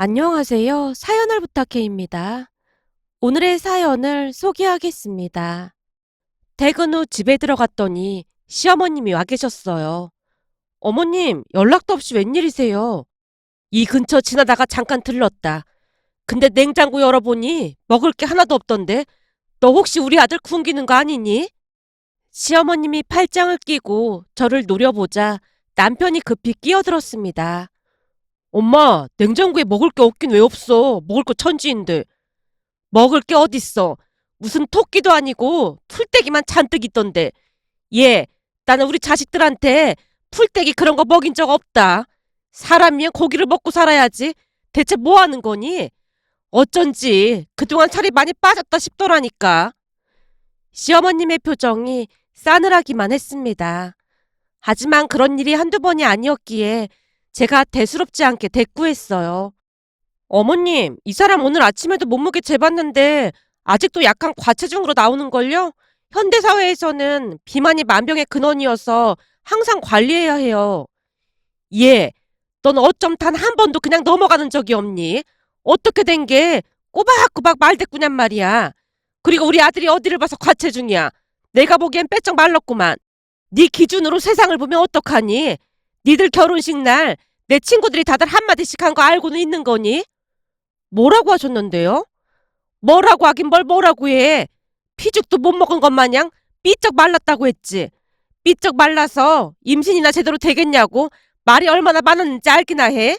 안녕하세요. 사연을 부탁해입니다. 오늘의 사연을 소개하겠습니다. 퇴근 후 집에 들어갔더니 시어머님이 와 계셨어요. 어머님, 연락도 없이 웬일이세요? 이 근처 지나다가 잠깐 들렀다. 근데 냉장고 열어보니 먹을 게 하나도 없던데 너 혹시 우리 아들 굶기는 거 아니니? 시어머님이 팔짱을 끼고 저를 노려보자 남편이 급히 끼어들었습니다. 엄마, 냉장고에 먹을 게 없긴 왜 없어? 먹을 거 천지인데. 먹을 게 어딨어. 무슨 토끼도 아니고 풀떼기만 잔뜩 있던데. 얘, 나는 우리 자식들한테 풀떼기 그런 거 먹인 적 없다. 사람이면 고기를 먹고 살아야지. 대체 뭐 하는 거니? 어쩐지 그동안 살이 많이 빠졌다 싶더라니까. 시어머님의 표정이 싸늘하기만 했습니다. 하지만 그런 일이 한두 번이 아니었기에 제가 대수롭지 않게 대꾸했어요. 어머님, 이 사람 오늘 아침에도 몸무게 재봤는데 아직도 약간 과체중으로 나오는걸요? 현대사회에서는 비만이 만병의 근원이어서 항상 관리해야 해요. 예, 넌 어쩜 단 한 번도 그냥 넘어가는 적이 없니? 어떻게 된 게 꼬박꼬박 말대꾸냔 말이야. 그리고 우리 아들이 어디를 봐서 과체중이야. 내가 보기엔 빼쩍 말랐구만. 네 기준으로 세상을 보면 어떡하니? 니들 결혼식 날 내 친구들이 다들 한마디씩 한 거 알고는 있는 거니? 뭐라고 하셨는데요? 뭐라고 하긴 뭘 뭐라고 해. 피죽도 못 먹은 것 마냥 삐쩍 말랐다고 했지. 삐쩍 말라서 임신이나 제대로 되겠냐고 말이 얼마나 많았는지 알기나 해?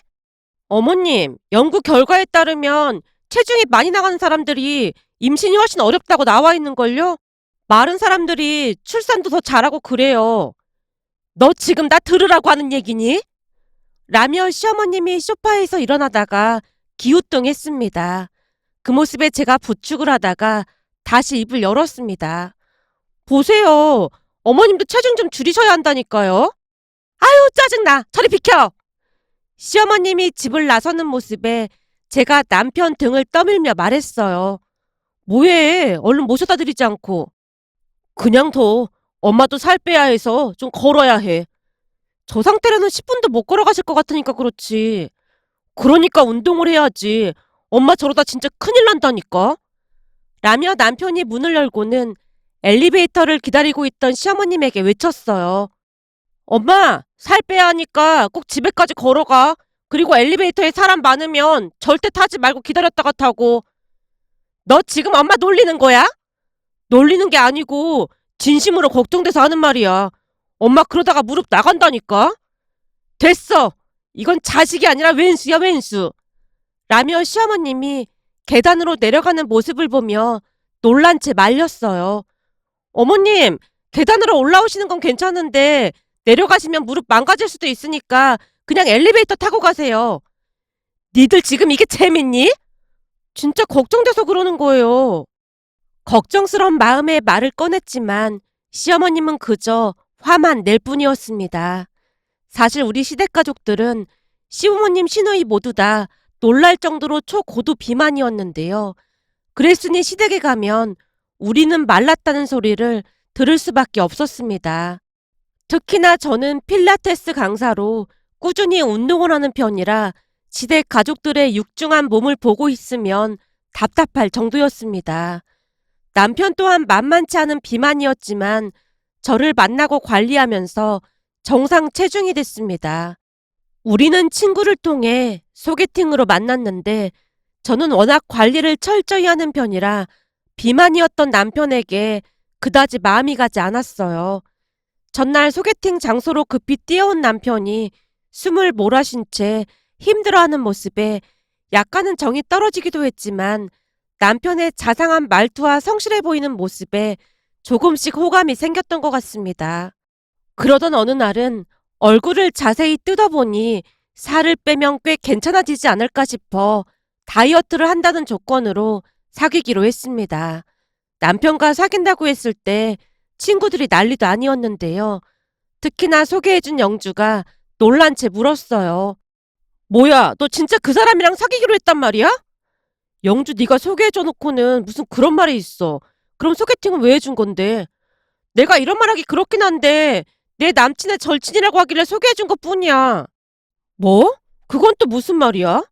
어머님, 연구 결과에 따르면 체중이 많이 나가는 사람들이 임신이 훨씬 어렵다고 나와 있는걸요? 마른 사람들이 출산도 더 잘하고 그래요. 너 지금 나 들으라고 하는 얘기니? 라며 시어머님이 소파에서 일어나다가 기우뚱했습니다. 그 모습에 제가 부축을 하다가 다시 입을 열었습니다. 보세요. 어머님도 체중 좀 줄이셔야 한다니까요. 아유, 짜증나. 저리 비켜. 시어머님이 집을 나서는 모습에 제가 남편 등을 떠밀며 말했어요. 뭐해. 얼른 모셔다 드리지 않고. 그냥 둬. 엄마도 살 빼야 해서 좀 걸어야 해. 저 상태로는 10분도 못 걸어가실 것 같으니까 그렇지. 그러니까 운동을 해야지. 엄마 저러다 진짜 큰일 난다니까. 라며 남편이 문을 열고는 엘리베이터를 기다리고 있던 시어머님에게 외쳤어요. 엄마, 살 빼야 하니까 꼭 집에까지 걸어가. 그리고 엘리베이터에 사람 많으면 절대 타지 말고 기다렸다가 타고. 너 지금 엄마 놀리는 거야? 놀리는 게 아니고 진심으로 걱정돼서 하는 말이야. 엄마 그러다가 무릎 나간다니까? 됐어. 이건 자식이 아니라 왼수야, 왼수. 라며 시어머님이 계단으로 내려가는 모습을 보며 놀란 채 말렸어요. 어머님, 계단으로 올라오시는 건 괜찮은데 내려가시면 무릎 망가질 수도 있으니까 그냥 엘리베이터 타고 가세요. 니들 지금 이게 재밌니? 진짜 걱정돼서 그러는 거예요. 걱정스러운 마음에 말을 꺼냈지만 시어머님은 그저 화만 낼 뿐이었습니다. 사실 우리 시댁 가족들은 시부모님 시누이 모두 다 놀랄 정도로 초고도 비만이었는데요. 그랬으니 시댁에 가면 우리는 말랐다는 소리를 들을 수밖에 없었습니다. 특히나 저는 필라테스 강사로 꾸준히 운동을 하는 편이라 시댁 가족들의 육중한 몸을 보고 있으면 답답할 정도였습니다. 남편 또한 만만치 않은 비만이었지만 저를 만나고 관리하면서 정상 체중이 됐습니다. 우리는 친구를 통해 소개팅으로 만났는데 저는 워낙 관리를 철저히 하는 편이라 비만이었던 남편에게 그다지 마음이 가지 않았어요. 전날 소개팅 장소로 급히 뛰어온 남편이 숨을 몰아쉰 채 힘들어하는 모습에 약간은 정이 떨어지기도 했지만 남편의 자상한 말투와 성실해 보이는 모습에 조금씩 호감이 생겼던 것 같습니다. 그러던 어느 날은 얼굴을 자세히 뜯어보니 살을 빼면 꽤 괜찮아지지 않을까 싶어 다이어트를 한다는 조건으로 사귀기로 했습니다. 남편과 사귄다고 했을 때 친구들이 난리도 아니었는데요. 특히나 소개해준 영주가 놀란 채 물었어요. 뭐야, 너 진짜 그 사람이랑 사귀기로 했단 말이야? 영주 네가 소개해줘 놓고는 무슨 그런 말이 있어. 그럼 소개팅은 왜 해준 건데? 내가 이런 말하기 그렇긴 한데 내 남친의 절친이라고 하길래 소개해준 것뿐이야. 뭐? 그건 또 무슨 말이야?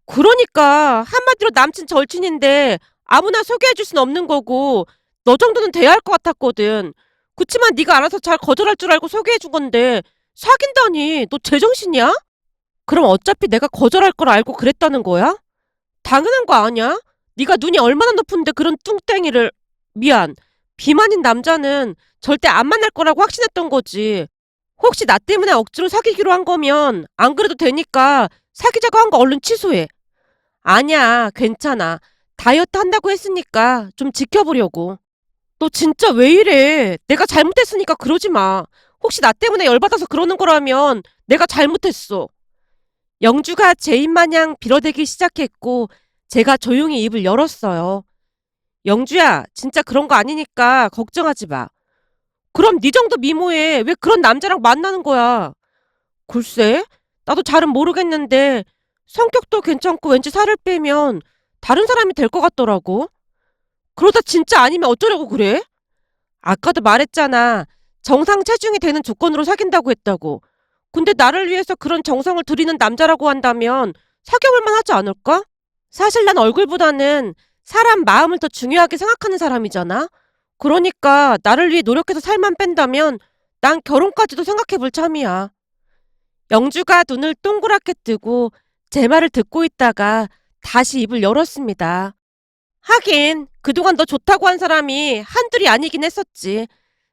그러니까 한마디로 남친 절친인데 아무나 소개해줄 순 없는 거고 너 정도는 돼야 할 것 같았거든. 그치만 네가 알아서 잘 거절할 줄 알고 소개해준 건데 사귄다니 너 제정신이야? 그럼 어차피 내가 거절할 걸 알고 그랬다는 거야? 당연한 거 아니야? 네가 눈이 얼마나 높은데 그런 뚱땡이를 미안. 비만인 남자는 절대 안 만날 거라고 확신했던 거지. 혹시 나 때문에 억지로 사귀기로 한 거면 안 그래도 되니까 사귀자고 한 거 얼른 취소해. 아니야, 괜찮아. 다이어트 한다고 했으니까 좀 지켜보려고. 너 진짜 왜 이래? 내가 잘못했으니까 그러지 마. 혹시 나 때문에 열받아서 그러는 거라면 내가 잘못했어. 영주가 제 입마냥 빌어대기 시작했고 제가 조용히 입을 열었어요. 영주야, 진짜 그런 거 아니니까 걱정하지 마. 그럼 네 정도 미모에 왜 그런 남자랑 만나는 거야? 글쎄, 나도 잘은 모르겠는데 성격도 괜찮고 왠지 살을 빼면 다른 사람이 될 것 같더라고. 그러다 진짜 아니면 어쩌려고 그래? 아까도 말했잖아. 정상 체중이 되는 조건으로 사귄다고 했다고. 근데 나를 위해서 그런 정성을 들이는 남자라고 한다면 사귀어볼 만하지 않을까? 사실 난 얼굴보다는 사람 마음을 더 중요하게 생각하는 사람이잖아. 그러니까 나를 위해 노력해서 살만 뺀다면 난 결혼까지도 생각해볼 참이야. 영주가 눈을 동그랗게 뜨고 제 말을 듣고 있다가 다시 입을 열었습니다. 하긴 그동안 너 좋다고 한 사람이 한둘이 아니긴 했었지.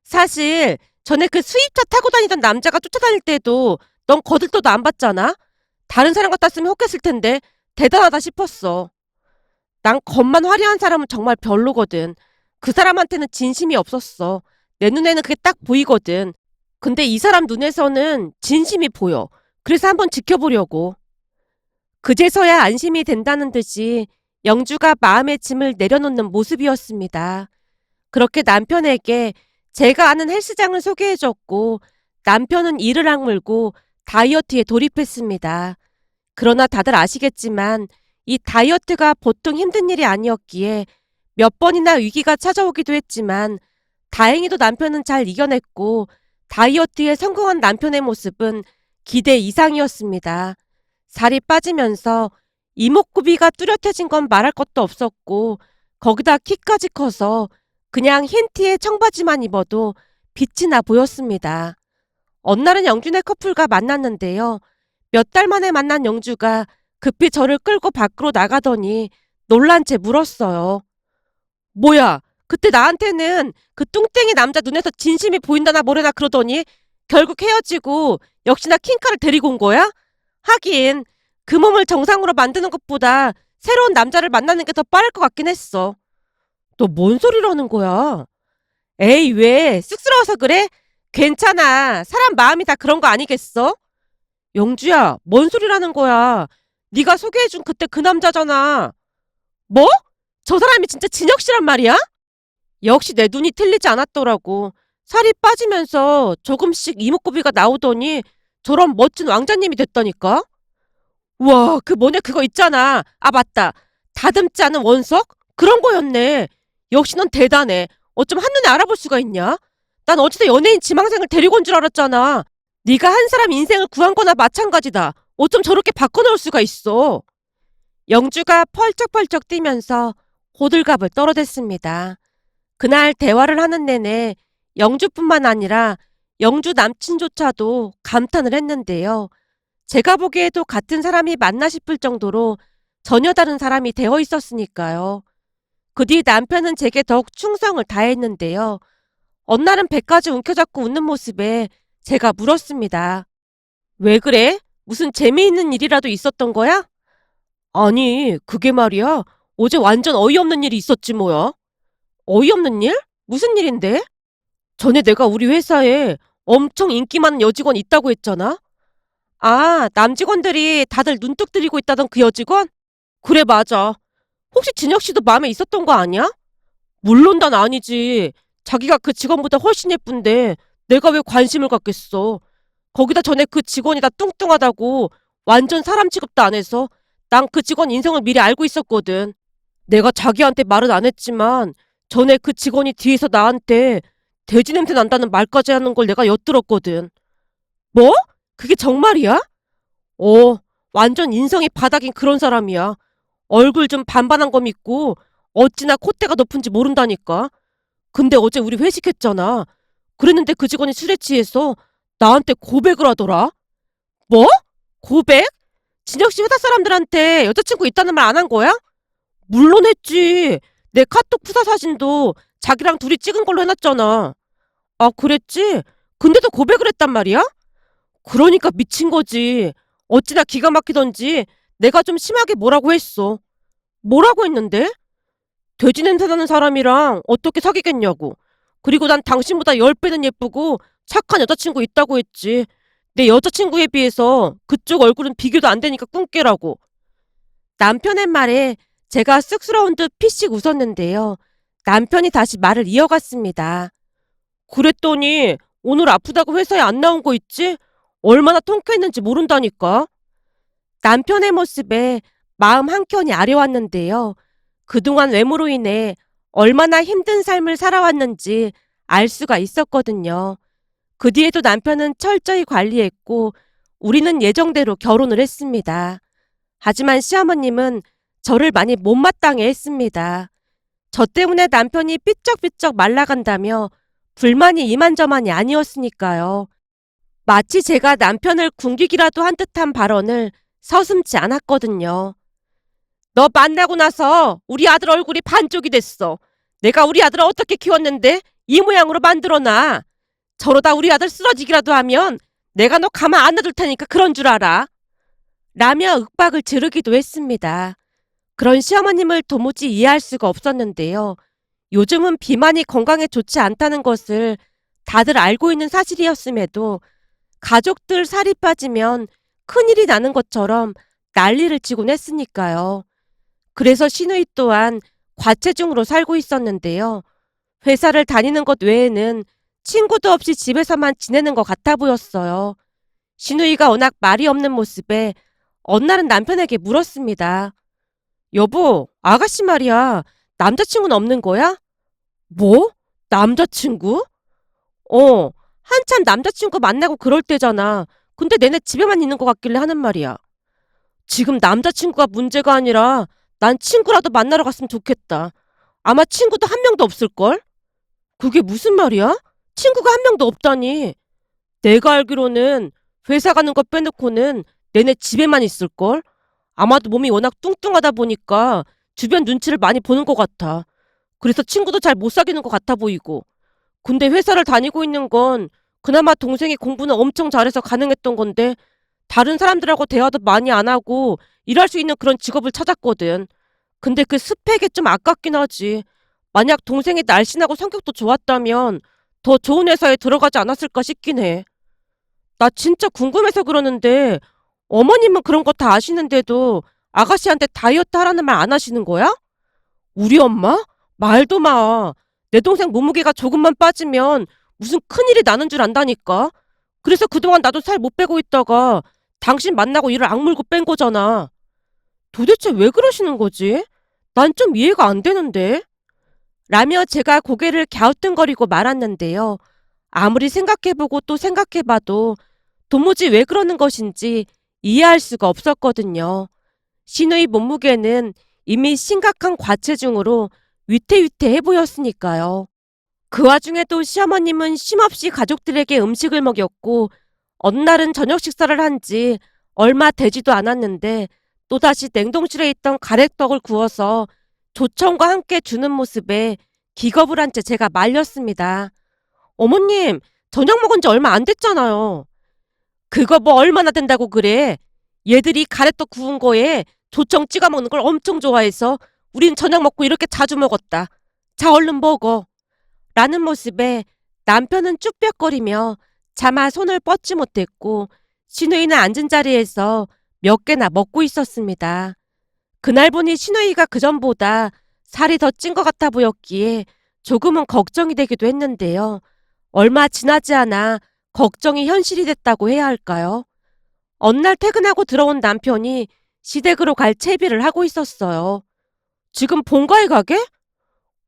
사실 전에 그 수입차 타고 다니던 남자가 쫓아다닐 때도 넌 거들떠도 안 봤잖아. 다른 사람 같았으면 혹했을 텐데 대단하다 싶었어. 난 겉만 화려한 사람은 정말 별로거든. 그 사람한테는 진심이 없었어. 내 눈에는 그게 딱 보이거든. 근데 이 사람 눈에서는 진심이 보여. 그래서 한번 지켜보려고. 그제서야 안심이 된다는 듯이 영주가 마음의 짐을 내려놓는 모습이었습니다. 그렇게 남편에게 제가 아는 헬스장을 소개해줬고 남편은 이를 악물고 다이어트에 돌입했습니다. 그러나 다들 아시겠지만 이 다이어트가 보통 힘든 일이 아니었기에 몇 번이나 위기가 찾아오기도 했지만 다행히도 남편은 잘 이겨냈고 다이어트에 성공한 남편의 모습은 기대 이상이었습니다. 살이 빠지면서 이목구비가 뚜렷해진 건 말할 것도 없었고 거기다 키까지 커서 그냥 흰 티에 청바지만 입어도 빛이 나 보였습니다. 어느 날은 영준의 커플과 만났는데요. 몇 달 만에 만난 영주가 급히 저를 끌고 밖으로 나가더니 놀란 채 물었어요. 뭐야, 그때 나한테는 그 뚱땡이 남자 눈에서 진심이 보인다나 뭐래나 그러더니 결국 헤어지고 역시나 킹카를 데리고 온 거야? 하긴 그 몸을 정상으로 만드는 것보다 새로운 남자를 만나는 게 더 빠를 것 같긴 했어. 너 뭔 소리라는 거야? 에이, 왜? 쑥스러워서 그래? 괜찮아. 사람 마음이 다 그런 거 아니겠어? 영주야, 뭔 소리라는 거야? 네가 소개해준 그때 그 남자잖아. 뭐? 저 사람이 진짜 진혁 씨란 말이야? 역시 내 눈이 틀리지 않았더라고. 살이 빠지면서 조금씩 이목구비가 나오더니 저런 멋진 왕자님이 됐다니까? 와, 그 뭐냐 그거 있잖아. 아, 맞다. 다듬지 않은 원석? 그런 거였네. 역시 넌 대단해. 어쩜 한눈에 알아볼 수가 있냐? 난 어디서 연예인 지망생을 데리고 온 줄 알았잖아. 네가 한 사람 인생을 구한 거나 마찬가지다. 어쩜 저렇게 바꿔놓을 수가 있어. 영주가 펄쩍펄쩍 뛰면서 호들갑을 떨어댔습니다. 그날 대화를 하는 내내 영주뿐만 아니라 영주 남친조차도 감탄을 했는데요. 제가 보기에도 같은 사람이 맞나 싶을 정도로 전혀 다른 사람이 되어 있었으니까요. 그 뒤 남편은 제게 더욱 충성을 다했는데요. 어느 날은 배까지 움켜잡고 웃는 모습에 제가 물었습니다. 왜 그래? 무슨 재미있는 일이라도 있었던 거야? 아니, 그게 말이야. 어제 완전 어이없는 일이 있었지 뭐야. 어이없는 일? 무슨 일인데? 전에 내가 우리 회사에 엄청 인기 많은 여직원 있다고 했잖아? 아, 남직원들이 다들 눈뚝 들이고 있다던 그 여직원? 그래, 맞아. 혹시 진혁 씨도 마음에 있었던 거 아니야? 물론 난 아니지. 자기가 그 직원보다 훨씬 예쁜데 내가 왜 관심을 갖겠어. 거기다 전에 그 직원이 다 뚱뚱하다고 완전 사람 취급도 안 해서 난 그 직원 인성을 미리 알고 있었거든. 내가 자기한테 말은 안 했지만 전에 그 직원이 뒤에서 나한테 돼지 냄새 난다는 말까지 하는 걸 내가 엿들었거든. 뭐? 그게 정말이야? 어, 완전 인성이 바닥인 그런 사람이야. 얼굴 좀 반반한 거 믿고 어찌나 콧대가 높은지 모른다니까. 근데 어제 우리 회식했잖아. 그랬는데 그 직원이 술에 취해서 나한테 고백을 하더라. 뭐? 고백? 진혁 씨 회사 사람들한테 여자친구 있다는 말 안 한 거야? 물론 했지. 내 카톡 프사 사진도 자기랑 둘이 찍은 걸로 해놨잖아. 아, 그랬지? 근데도 고백을 했단 말이야? 그러니까 미친 거지. 어찌나 기가 막히던지 내가 좀 심하게 뭐라고 했어. 뭐라고 했는데? 돼지 냄새 나는 사람이랑 어떻게 사귀겠냐고. 그리고 난 당신보다 10배는 예쁘고 착한 여자친구 있다고 했지. 내 여자친구에 비해서 그쪽 얼굴은 비교도 안 되니까 꿈깨라고. 남편의 말에 제가 쑥스러운 듯 피식 웃었는데요. 남편이 다시 말을 이어갔습니다. 그랬더니 오늘 아프다고 회사에 안 나온 거 있지? 얼마나 통쾌했는지 모른다니까. 남편의 모습에 마음 한켠이 아려왔는데요. 그동안 외모로 인해 얼마나 힘든 삶을 살아왔는지 알 수가 있었거든요. 그 뒤에도 남편은 철저히 관리했고 우리는 예정대로 결혼을 했습니다. 하지만 시어머님은 저를 많이 못마땅해 했습니다. 저 때문에 남편이 삐쩍삐쩍 말라간다며 불만이 이만저만이 아니었으니까요. 마치 제가 남편을 굶기기라도 한 듯한 발언을 서슴지 않았거든요. 너 만나고 나서 우리 아들 얼굴이 반쪽이 됐어. 내가 우리 아들을 어떻게 키웠는데 이 모양으로 만들어놔. 저러다 우리 아들 쓰러지기라도 하면 내가 너 가만 안 놔둘 테니까 그런 줄 알아. 라며 윽박을 지르기도 했습니다. 그런 시어머님을 도무지 이해할 수가 없었는데요. 요즘은 비만이 건강에 좋지 않다는 것을 다들 알고 있는 사실이었음에도 가족들 살이 빠지면 큰일이 나는 것처럼 난리를 치곤 했으니까요. 그래서 시누이 또한 과체중으로 살고 있었는데요. 회사를 다니는 것 외에는 친구도 없이 집에서만 지내는 것 같아 보였어요. 시누이가 워낙 말이 없는 모습에 어느 날은 남편에게 물었습니다. 여보, 아가씨 말이야. 남자친구는 없는 거야? 뭐? 남자친구? 한참 남자친구 만나고 그럴 때잖아. 근데 내내 집에만 있는 것 같길래 하는 말이야. 지금 남자친구가 문제가 아니라 난 친구라도 만나러 갔으면 좋겠다. 아마 친구도 한 명도 없을걸? 그게 무슨 말이야? 친구가 한 명도 없다니. 내가 알기로는 회사 가는 거 빼놓고는 내내 집에만 있을걸? 아마도 몸이 워낙 뚱뚱하다 보니까 주변 눈치를 많이 보는 것 같아. 그래서 친구도 잘 못 사귀는 것 같아 보이고. 근데 회사를 다니고 있는 건 그나마 동생이 공부는 엄청 잘해서 가능했던 건데 다른 사람들하고 대화도 많이 안 하고 일할 수 있는 그런 직업을 찾았거든. 근데 그 스펙이 좀 아깝긴 하지. 만약 동생이 날씬하고 성격도 좋았다면 더 좋은 회사에 들어가지 않았을까 싶긴 해. 나 진짜 궁금해서 그러는데 어머님은 그런 거 다 아시는데도 아가씨한테 다이어트 하라는 말 안 하시는 거야? 우리 엄마? 말도 마. 내 동생 몸무게가 조금만 빠지면 무슨 큰일이 나는 줄 안다니까. 그래서 그동안 나도 살 못 빼고 있다가 당신 만나고 이를 악물고 뺀 거잖아. 도대체 왜 그러시는 거지? 난 좀 이해가 안 되는데. 라며 제가 고개를 갸우뚱거리고 말았는데요. 아무리 생각해보고 또 생각해봐도 도무지 왜 그러는 것인지 이해할 수가 없었거든요. 시누이 몸무게는 이미 심각한 과체중으로 위태위태해 보였으니까요. 그 와중에도 시어머님은 쉼없이 가족들에게 음식을 먹였고 어느 날은 저녁 식사를 한 지 얼마 되지도 않았는데 또다시 냉동실에 있던 가래떡을 구워서 조청과 함께 주는 모습에 기겁을 한 채 제가 말렸습니다. 어머님, 저녁 먹은 지 얼마 안 됐잖아요. 그거 뭐 얼마나 된다고 그래? 얘들이 가래떡 구운 거에 조청 찍어 먹는 걸 엄청 좋아해서 우린 저녁 먹고 이렇게 자주 먹었다. 자, 얼른 먹어. 라는 모습에 남편은 쭈뼛거리며 차마 손을 뻗지 못했고 시누이는 앉은 자리에서 몇 개나 먹고 있었습니다. 그날 보니 시누이가 그전보다 살이 더 찐 것 같아 보였기에 조금은 걱정이 되기도 했는데요. 얼마 지나지 않아 걱정이 현실이 됐다고 해야 할까요? 어느 날 퇴근하고 들어온 남편이 시댁으로 갈 채비를 하고 있었어요. 지금 본가에 가게?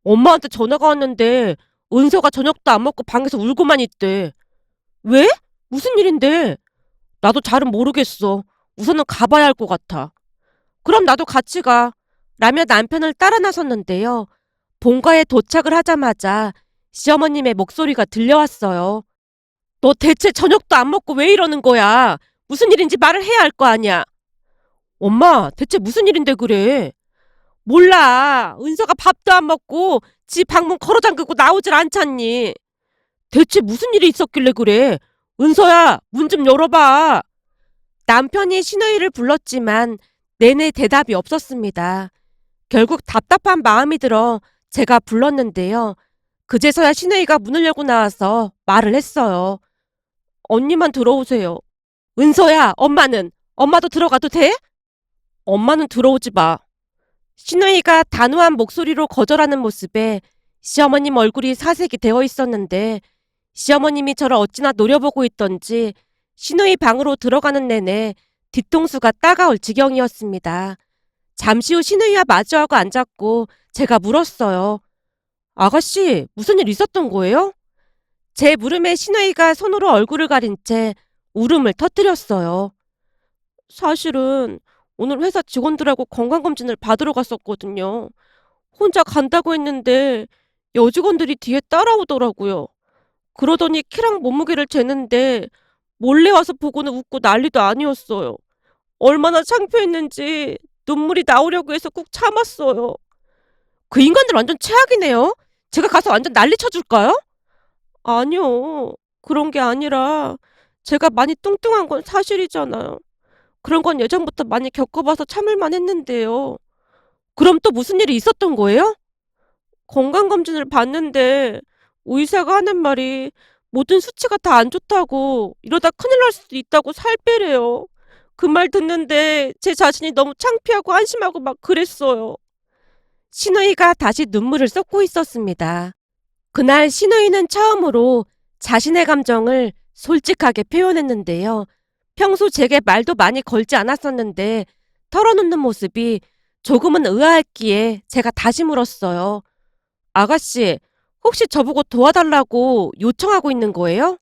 엄마한테 전화가 왔는데 은서가 저녁도 안 먹고 방에서 울고만 있대. 왜? 무슨 일인데? 나도 잘은 모르겠어. 우선은 가봐야 할 것 같아. 그럼 나도 같이 가. 라며 남편을 따라 나섰는데요. 본가에 도착을 하자마자 시어머님의 목소리가 들려왔어요. 너 대체 저녁도 안 먹고 왜 이러는 거야? 무슨 일인지 말을 해야 할 거 아니야. 엄마, 대체 무슨 일인데 그래? 몰라. 은서가 밥도 안 먹고 지 방문 걸어 잠그고 나오질 않잖니. 대체 무슨 일이 있었길래 그래? 은서야, 문 좀 열어봐. 남편이 신우이를 불렀지만 내내 대답이 없었습니다. 결국 답답한 마음이 들어 제가 불렀는데요. 그제서야 신우이가 문을 열고 나와서 말을 했어요. 언니만 들어오세요. 은서야, 엄마도 들어가도 돼? 엄마는 들어오지 마. 신우이가 단호한 목소리로 거절하는 모습에 시어머님 얼굴이 사색이 되어 있었는데 시어머님이 저를 어찌나 노려보고 있던지 신우이 방으로 들어가는 내내 뒤통수가 따가울 지경이었습니다. 잠시 후 신우이와 마주하고 앉았고 제가 물었어요. 아가씨, 무슨 일 있었던 거예요? 제 물음에 신우이가 손으로 얼굴을 가린 채 울음을 터뜨렸어요. 사실은 오늘 회사 직원들하고 건강검진을 받으러 갔었거든요. 혼자 간다고 했는데 여직원들이 뒤에 따라오더라고요. 그러더니 키랑 몸무게를 재는데 몰래 와서 보고는 웃고 난리도 아니었어요. 얼마나 창피했는지 눈물이 나오려고 해서 꾹 참았어요. 그 인간들 완전 최악이네요. 제가 가서 완전 난리 쳐줄까요? 아니요. 그런 게 아니라 제가 많이 뚱뚱한 건 사실이잖아요. 그런 건 예전부터 많이 겪어봐서 참을만 했는데요. 그럼 또 무슨 일이 있었던 거예요? 건강검진을 받는데 의사가 하는 말이 모든 수치가 다 안 좋다고 이러다 큰일 날 수도 있다고 살 빼래요. 그 말 듣는데 제 자신이 너무 창피하고 한심하고 막 그랬어요. 신우이가 다시 눈물을 쏟고 있었습니다. 그날 신우이는 처음으로 자신의 감정을 솔직하게 표현했는데요. 평소 제게 말도 많이 걸지 않았었는데 털어놓는 모습이 조금은 의아했기에 제가 다시 물었어요. 아가씨, 혹시 저보고 도와달라고 요청하고 있는 거예요?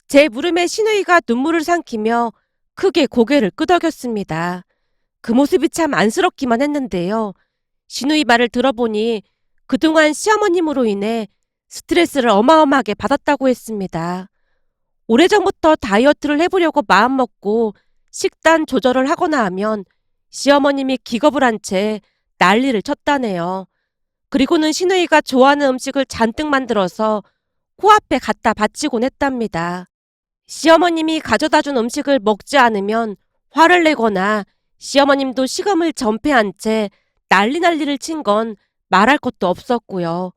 제 물음에 신우이가 눈물을 삼키며 크게 고개를 끄덕였습니다. 그 모습이 참 안쓰럽기만 했는데요. 신우이 말을 들어보니 그동안 시어머님으로 인해 스트레스를 어마어마하게 받았다고 했습니다. 오래전부터 다이어트를 해보려고 마음먹고 식단 조절을 하거나 하면 시어머님이 기겁을 한 채 난리를 쳤다네요. 그리고는 신우이가 좋아하는 음식을 잔뜩 만들어서 코앞에 갖다 바치곤 했답니다. 시어머님이 가져다 준 음식을 먹지 않으면 화를 내거나 시어머님도 식음을 전폐한 채 난리를 친 건 말할 것도 없었고요.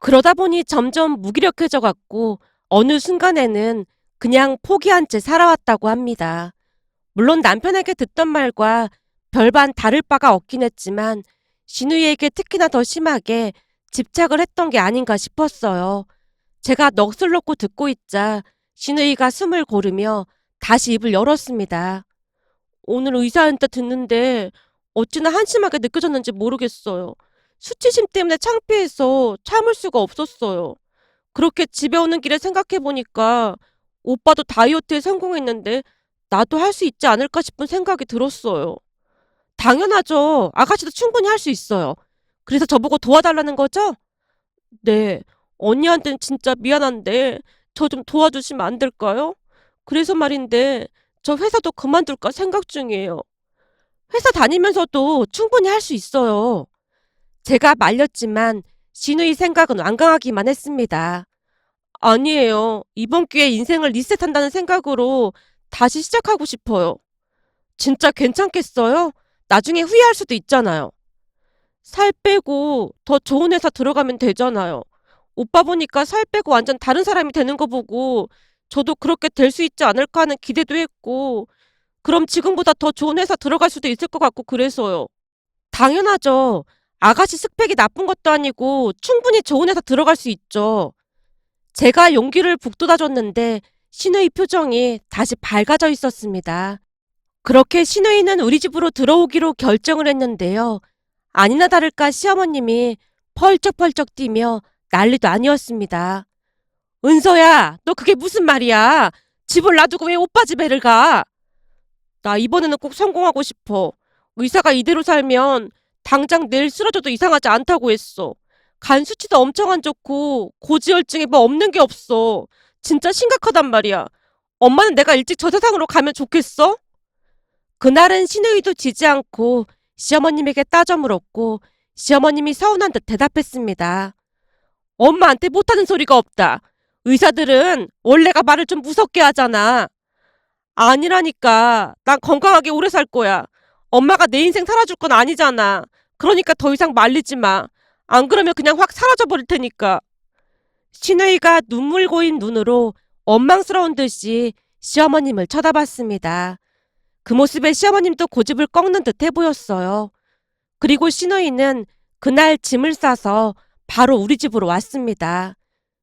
그러다 보니 점점 무기력해져 갔고 어느 순간에는 그냥 포기한 채 살아왔다고 합니다. 물론 남편에게 듣던 말과 별반 다를 바가 없긴 했지만 신우이에게 특히나 더 심하게 집착을 했던 게 아닌가 싶었어요. 제가 넋을 놓고 듣고 있자 신우이가 숨을 고르며 다시 입을 열었습니다. 오늘 의사한테 듣는데 어찌나 한심하게 느껴졌는지 모르겠어요. 수치심 때문에 창피해서 참을 수가 없었어요. 그렇게 집에 오는 길에 생각해보니까 오빠도 다이어트에 성공했는데 나도 할 수 있지 않을까 싶은 생각이 들었어요. 당연하죠. 아가씨도 충분히 할 수 있어요. 그래서 저보고 도와달라는 거죠? 네. 언니한테는 진짜 미안한데 저 좀 도와주시면 안 될까요? 그래서 말인데 저 회사도 그만둘까 생각 중이에요. 회사 다니면서도 충분히 할 수 있어요. 제가 말렸지만 진우의 생각은 완강하기만 했습니다. 아니에요. 이번 기회에 인생을 리셋한다는 생각으로 다시 시작하고 싶어요. 진짜 괜찮겠어요? 나중에 후회할 수도 있잖아요. 살 빼고 더 좋은 회사 들어가면 되잖아요. 오빠 보니까 살 빼고 완전 다른 사람이 되는 거 보고 저도 그렇게 될 수 있지 않을까 하는 기대도 했고, 그럼 지금보다 더 좋은 회사 들어갈 수도 있을 것 같고 그래서요. 당연하죠. 아가씨 스펙이 나쁜 것도 아니고 충분히 좋은 회사 들어갈 수 있죠. 제가 용기를 북돋아줬는데 신우이 표정이 다시 밝아져 있었습니다. 그렇게 신우이는 우리 집으로 들어오기로 결정을 했는데요. 아니나 다를까 시어머님이 펄쩍펄쩍 뛰며 난리도 아니었습니다. 은서야, 너 그게 무슨 말이야? 집을 놔두고 왜 오빠 집에를 가? 나 이번에는 꼭 성공하고 싶어. 의사가 이대로 살면 당장 내일 쓰러져도 이상하지 않다고 했어. 간 수치도 엄청 안 좋고 고지혈증에 뭐 없는 게 없어. 진짜 심각하단 말이야. 엄마는 내가 일찍 저 세상으로 가면 좋겠어? 그날은 신우이도 지지 않고 시어머님에게 따져 물었고 시어머님이 서운한 듯 대답했습니다. 엄마한테 못하는 소리가 없다. 의사들은 원래가 말을 좀 무섭게 하잖아. 아니라니까. 난 건강하게 오래 살 거야. 엄마가 내 인생 살아줄 건 아니잖아. 그러니까 더 이상 말리지 마. 안 그러면 그냥 확 사라져 버릴 테니까. 신우이가 눈물 고인 눈으로 원망스러운 듯이 시어머님을 쳐다봤습니다. 그 모습에 시어머님도 고집을 꺾는 듯해 보였어요. 그리고 신우이는 그날 짐을 싸서 바로 우리 집으로 왔습니다.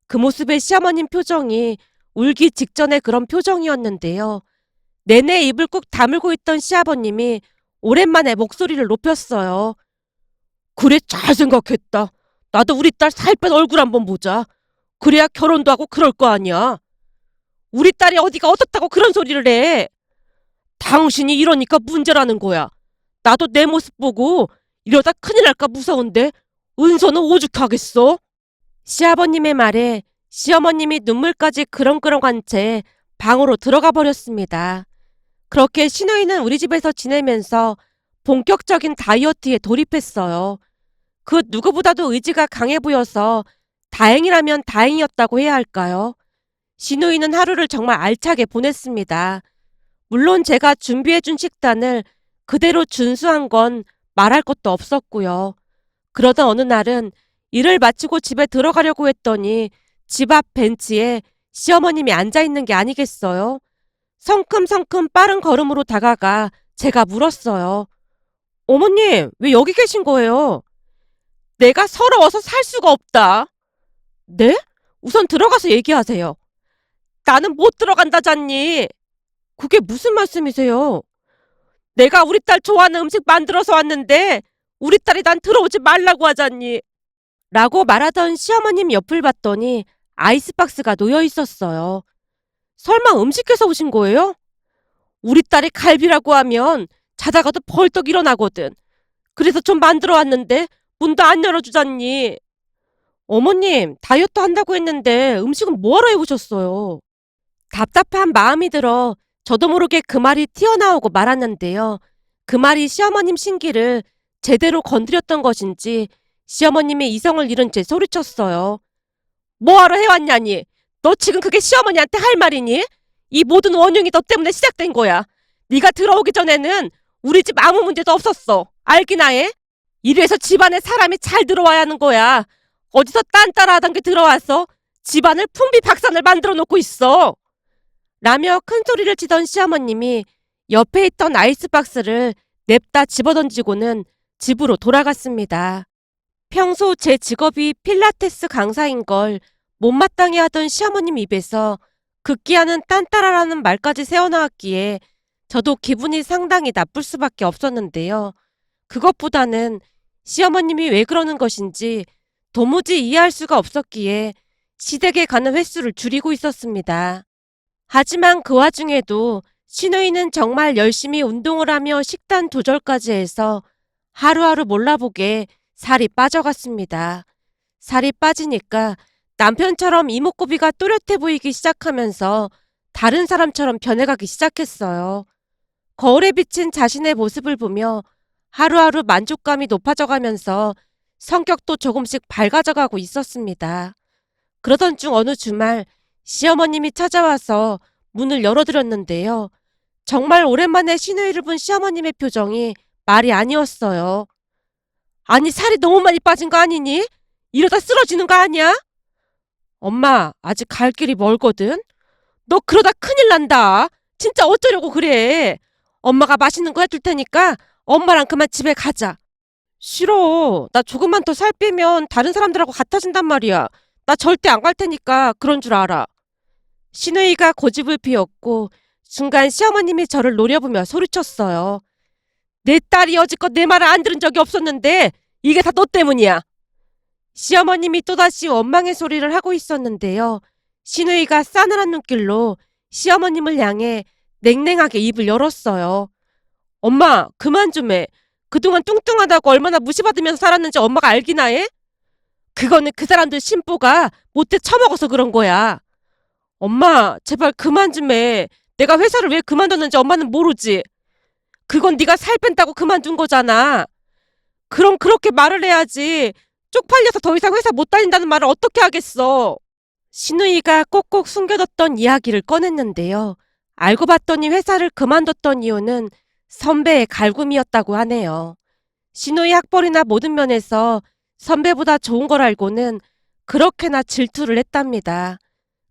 그 모습에 시어머님 표정이 울기 직전의 그런 표정이었는데요. 내내 입을 꾹 다물고 있던 시아버님이 오랜만에 목소리를 높였어요. 그래, 잘 생각했다. 나도 우리 딸 살 뺀 얼굴 한번 보자. 그래야 결혼도 하고 그럴 거 아니야. 우리 딸이 어디가 어떻다고 그런 소리를 해. 당신이 이러니까 문제라는 거야. 나도 내 모습 보고 이러다 큰일 날까 무서운데 은서는 오죽하겠어? 시아버님의 말에 시어머님이 눈물까지 그렁그렁한 채 방으로 들어가 버렸습니다. 그렇게 신우이는 우리 집에서 지내면서 본격적인 다이어트에 돌입했어요. 그 누구보다도 의지가 강해 보여서 다행이라면 다행이었다고 해야 할까요? 신우이는 하루를 정말 알차게 보냈습니다. 물론 제가 준비해준 식단을 그대로 준수한 건 말할 것도 없었고요. 그러던 어느 날은 일을 마치고 집에 들어가려고 했더니 집 앞 벤치에 시어머님이 앉아있는 게 아니겠어요? 성큼성큼 빠른 걸음으로 다가가 제가 물었어요. 어머님, 왜 여기 계신 거예요? 내가 서러워서 살 수가 없다. 네? 우선 들어가서 얘기하세요. 나는 못 들어간다잖니. 그게 무슨 말씀이세요? 내가 우리 딸 좋아하는 음식 만들어서 왔는데 우리 딸이 난 들어오지 말라고 하잖니. 라고 말하던 시어머님 옆을 봤더니 아이스박스가 놓여 있었어요. 설마 음식해서 오신 거예요? 우리 딸이 갈비라고 하면 자다가도 벌떡 일어나거든. 그래서 좀 만들어 왔는데 문도 안 열어주잖니. 어머님, 다이어트 한다고 했는데 음식은 뭐하러 해오셨어요? 답답한 마음이 들어 저도 모르게 그 말이 튀어나오고 말았는데요. 그 말이 시어머님 심기를 제대로 건드렸던 것인지 시어머님이 이성을 잃은 채 소리쳤어요. 뭐하러 해왔냐니? 너 지금 그게 시어머니한테 할 말이니? 이 모든 원흉이 너 때문에 시작된 거야. 네가 들어오기 전에는 우리 집 아무 문제도 없었어. 알기나 해? 이래서 집안에 사람이 잘 들어와야 하는 거야. 어디서 딴따라하던 게 들어와서 집안을 풍비박산을 만들어 놓고 있어. 라며 큰 소리를 치던 시어머님이 옆에 있던 아이스박스를 냅다 집어던지고는 집으로 돌아갔습니다. 평소 제 직업이 필라테스 강사인 걸 못마땅해 하던 시어머님 입에서 극기하는 딴따라라는 말까지 새어나왔기에 저도 기분이 상당히 나쁠 수밖에 없었는데요. 그것보다는 시어머님이 왜 그러는 것인지 도무지 이해할 수가 없었기에 시댁에 가는 횟수를 줄이고 있었습니다. 하지만 그 와중에도 신우이는 정말 열심히 운동을 하며 식단 조절까지 해서 하루하루 몰라보게 살이 빠져갔습니다. 살이 빠지니까 남편처럼 이목구비가 또렷해 보이기 시작하면서 다른 사람처럼 변해가기 시작했어요. 거울에 비친 자신의 모습을 보며 하루하루 만족감이 높아져가면서 성격도 조금씩 밝아져가고 있었습니다. 그러던 중 어느 주말 시어머님이 찾아와서 문을 열어드렸는데요. 정말 오랜만에 신우이를 본 시어머님의 표정이 말이 아니었어요. 아니, 살이 너무 많이 빠진 거 아니니? 이러다 쓰러지는 거 아니야? 엄마, 아직 갈 길이 멀거든? 너 그러다 큰일 난다. 진짜 어쩌려고 그래. 엄마가 맛있는 거 해줄 테니까 엄마랑 그만 집에 가자. 싫어. 나 조금만 더 살 빼면 다른 사람들하고 같아진단 말이야. 나 절대 안 갈 테니까 그런 줄 알아. 신우이가 고집을 피웠고 순간 시어머님이 저를 노려보며 소리쳤어요. 내 딸이 여지껏 내 말을 안 들은 적이 없었는데 이게 다 너 때문이야. 시어머님이 또다시 원망의 소리를 하고 있었는데요. 신우이가 싸늘한 눈길로 시어머님을 향해 냉랭하게 입을 열었어요. 엄마, 그만 좀 해. 그동안 뚱뚱하다고 얼마나 무시받으면서 살았는지 엄마가 알기나 해? 그거는 그 사람들 심보가 못돼 처먹어서 그런 거야. 엄마, 제발 그만 좀 해. 내가 회사를 왜 그만뒀는지 엄마는 모르지. 그건 네가 살 뺀다고 그만둔 거잖아. 그럼 그렇게 말을 해야지. 쪽팔려서 더 이상 회사 못 다닌다는 말을 어떻게 하겠어. 신우이가 꼭꼭 숨겨뒀던 이야기를 꺼냈는데요. 알고 봤더니 회사를 그만뒀던 이유는 선배의 갈굼이었다고 하네요. 신우이 학벌이나 모든 면에서 선배보다 좋은 걸 알고는 그렇게나 질투를 했답니다.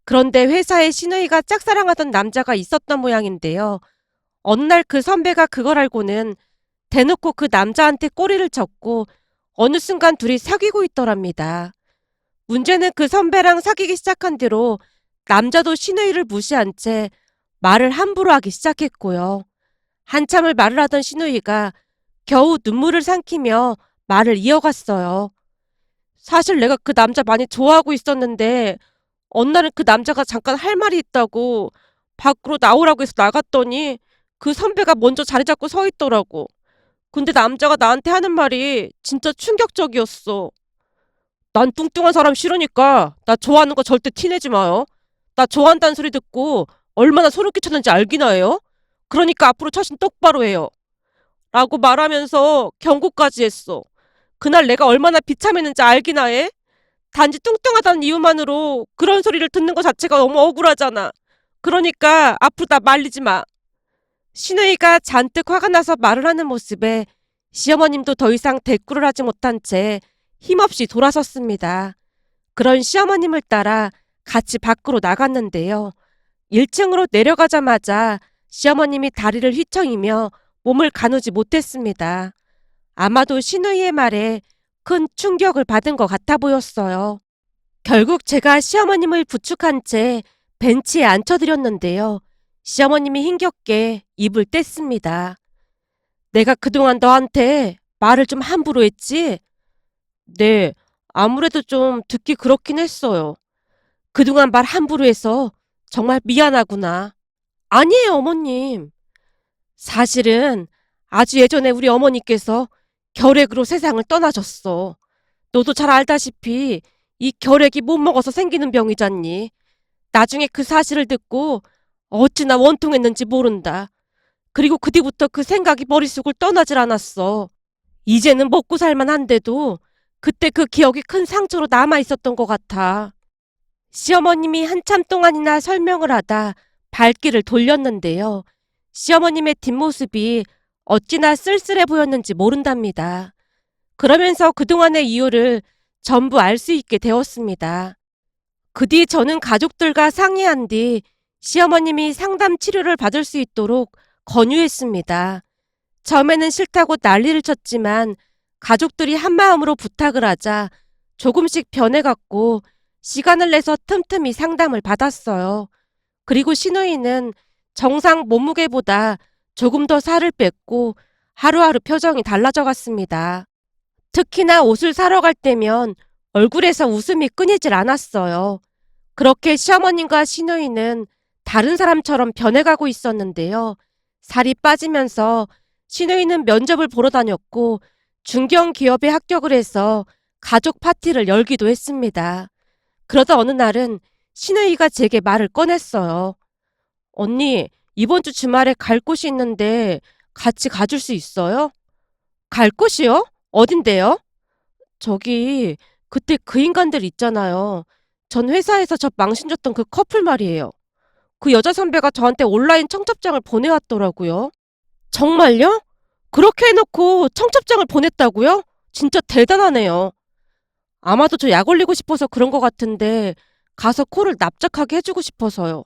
그런데 회사에 신우이가 짝사랑하던 남자가 있었던 모양인데요. 어느 날 그 선배가 그걸 알고는 대놓고 그 남자한테 꼬리를 쳤고 어느 순간 둘이 사귀고 있더랍니다. 문제는 그 선배랑 사귀기 시작한 뒤로 남자도 신우이를 무시한 채 말을 함부로 하기 시작했고요. 한참을 말을 하던 신우이가 겨우 눈물을 삼키며 말을 이어갔어요. 사실 내가 그 남자 많이 좋아하고 있었는데 어느 날은 그 남자가 잠깐 할 말이 있다고 밖으로 나오라고 해서 나갔더니 그 선배가 먼저 자리 잡고 서 있더라고. 근데 남자가 나한테 하는 말이 진짜 충격적이었어. 난 뚱뚱한 사람 싫으니까 나 좋아하는 거 절대 티내지 마요. 나 좋아한다는 소리 듣고 얼마나 소름 끼쳤는지 알기나 해요? 그러니까 앞으로 처신 똑바로 해요. 라고 말하면서 경고까지 했어. 그날 내가 얼마나 비참했는지 알기나 해? 단지 뚱뚱하다는 이유만으로 그런 소리를 듣는 것 자체가 너무 억울하잖아. 그러니까 앞으로 나 말리지 마. 신우이가 잔뜩 화가 나서 말을 하는 모습에 시어머님도 더 이상 대꾸를 하지 못한 채 힘없이 돌아섰습니다. 그런 시어머님을 따라 같이 밖으로 나갔는데요. 1층으로 내려가자마자 시어머님이 다리를 휘청이며 몸을 가누지 못했습니다. 아마도 신우이의 말에 큰 충격을 받은 것 같아 보였어요. 결국 제가 시어머님을 부축한 채 벤치에 앉혀드렸는데요. 시어머님이 힘겹게 입을 뗐습니다. 내가 그동안 너한테 말을 좀 함부로 했지? 네, 아무래도 좀 듣기 그렇긴 했어요. 그동안 말 함부로 해서 정말 미안하구나. 아니에요, 어머님. 사실은 아주 예전에 우리 어머니께서 결핵으로 세상을 떠나셨어. 너도 잘 알다시피 이 결핵이 못 먹어서 생기는 병이잖니. 나중에 그 사실을 듣고 어찌나 원통했는지 모른다. 그리고 그 뒤부터 그 생각이 머릿속을 떠나질 않았어. 이제는 먹고 살만한데도 그때 그 기억이 큰 상처로 남아 있었던 것 같아. 시어머님이 한참 동안이나 설명을 하다 발길을 돌렸는데요. 시어머님의 뒷모습이 어찌나 쓸쓸해 보였는지 모른답니다. 그러면서 그동안의 이유를 전부 알 수 있게 되었습니다. 그 뒤 저는 가족들과 상의한 뒤 시어머님이 상담 치료를 받을 수 있도록 권유했습니다. 처음에는 싫다고 난리를 쳤지만 가족들이 한마음으로 부탁을 하자 조금씩 변해갔고 시간을 내서 틈틈이 상담을 받았어요. 그리고 신우이는 정상 몸무게보다 조금 더 살을 뺐고 하루하루 표정이 달라져 갔습니다. 특히나 옷을 사러 갈 때면 얼굴에서 웃음이 끊이질 않았어요. 그렇게 시어머님과 신우이는 다른 사람처럼 변해가고 있었는데요. 살이 빠지면서 신우이는 면접을 보러 다녔고 중견기업에 합격을 해서 가족 파티를 열기도 했습니다. 그러다 어느 날은 신우이가 제게 말을 꺼냈어요. 언니, 이번 주 주말에 갈 곳이 있는데 같이 가줄 수 있어요? 갈 곳이요? 어딘데요? 저기 그때 그 인간들 있잖아요. 전 회사에서 저 망신 줬던 그 커플 말이에요. 그 여자 선배가 저한테 온라인 청첩장을 보내왔더라고요. 정말요? 그렇게 해놓고 청첩장을 보냈다고요? 진짜 대단하네요. 아마도 저 약 올리고 싶어서 그런 것 같은데 가서 코를 납작하게 해주고 싶어서요.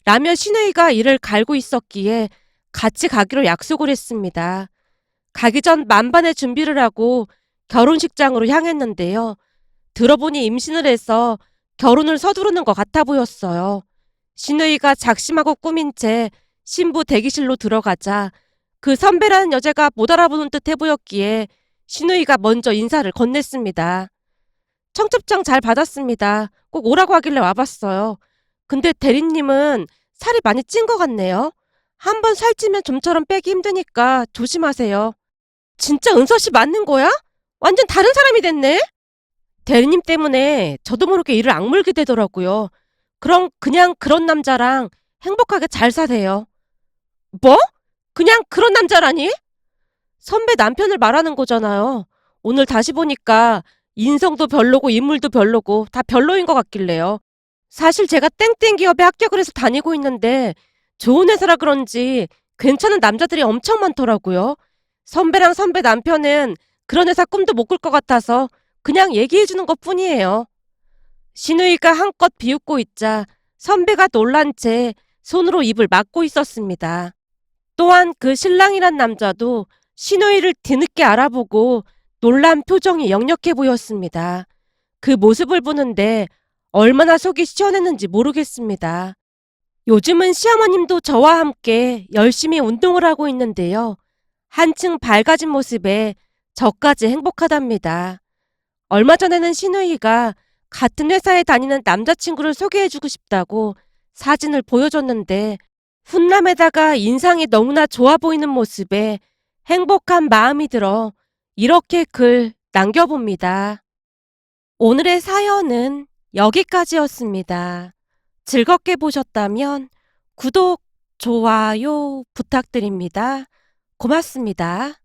라며 신우이가 이를 갈고 있었기에 같이 가기로 약속을 했습니다. 가기 전 만반의 준비를 하고 결혼식장으로 향했는데요. 들어보니 임신을 해서 결혼을 서두르는 것 같아 보였어요. 신우이가 작심하고 꾸민 채 신부 대기실로 들어가자 그 선배라는 여자가 못 알아보는 듯 해 보였기에 신우이가 먼저 인사를 건넸습니다. 청첩장 잘 받았습니다. 꼭 오라고 하길래 와봤어요. 근데 대리님은 살이 많이 찐 것 같네요. 한번 살찌면 좀처럼 빼기 힘드니까 조심하세요. 진짜 은서 씨 맞는 거야? 완전 다른 사람이 됐네? 대리님 때문에 저도 모르게 이를 악물게 되더라고요. 그럼 그냥 그런 남자랑 행복하게 잘 사세요. 뭐? 그냥 그런 남자라니? 선배 남편을 말하는 거잖아요. 오늘 다시 보니까 인성도 별로고 인물도 별로고 다 별로인 것 같길래요. 사실 제가 땡땡 기업에 합격을 해서 다니고 있는데 좋은 회사라 그런지 괜찮은 남자들이 엄청 많더라고요. 선배랑 선배 남편은 그런 회사 꿈도 못 꿀 것 같아서 그냥 얘기해 주는 것 뿐이에요. 신우이가 한껏 비웃고 있자 선배가 놀란 채 손으로 입을 막고 있었습니다. 또한 그 신랑이란 남자도 신우이를 뒤늦게 알아보고 놀란 표정이 역력해 보였습니다. 그 모습을 보는데 얼마나 속이 시원했는지 모르겠습니다. 요즘은 시어머님도 저와 함께 열심히 운동을 하고 있는데요. 한층 밝아진 모습에 저까지 행복하답니다. 얼마 전에는 신우이가 같은 회사에 다니는 남자친구를 소개해주고 싶다고 사진을 보여줬는데 훈남에다가 인상이 너무나 좋아 보이는 모습에 행복한 마음이 들어 이렇게 글 남겨봅니다. 오늘의 사연은 여기까지였습니다. 즐겁게 보셨다면 구독, 좋아요 부탁드립니다. 고맙습니다.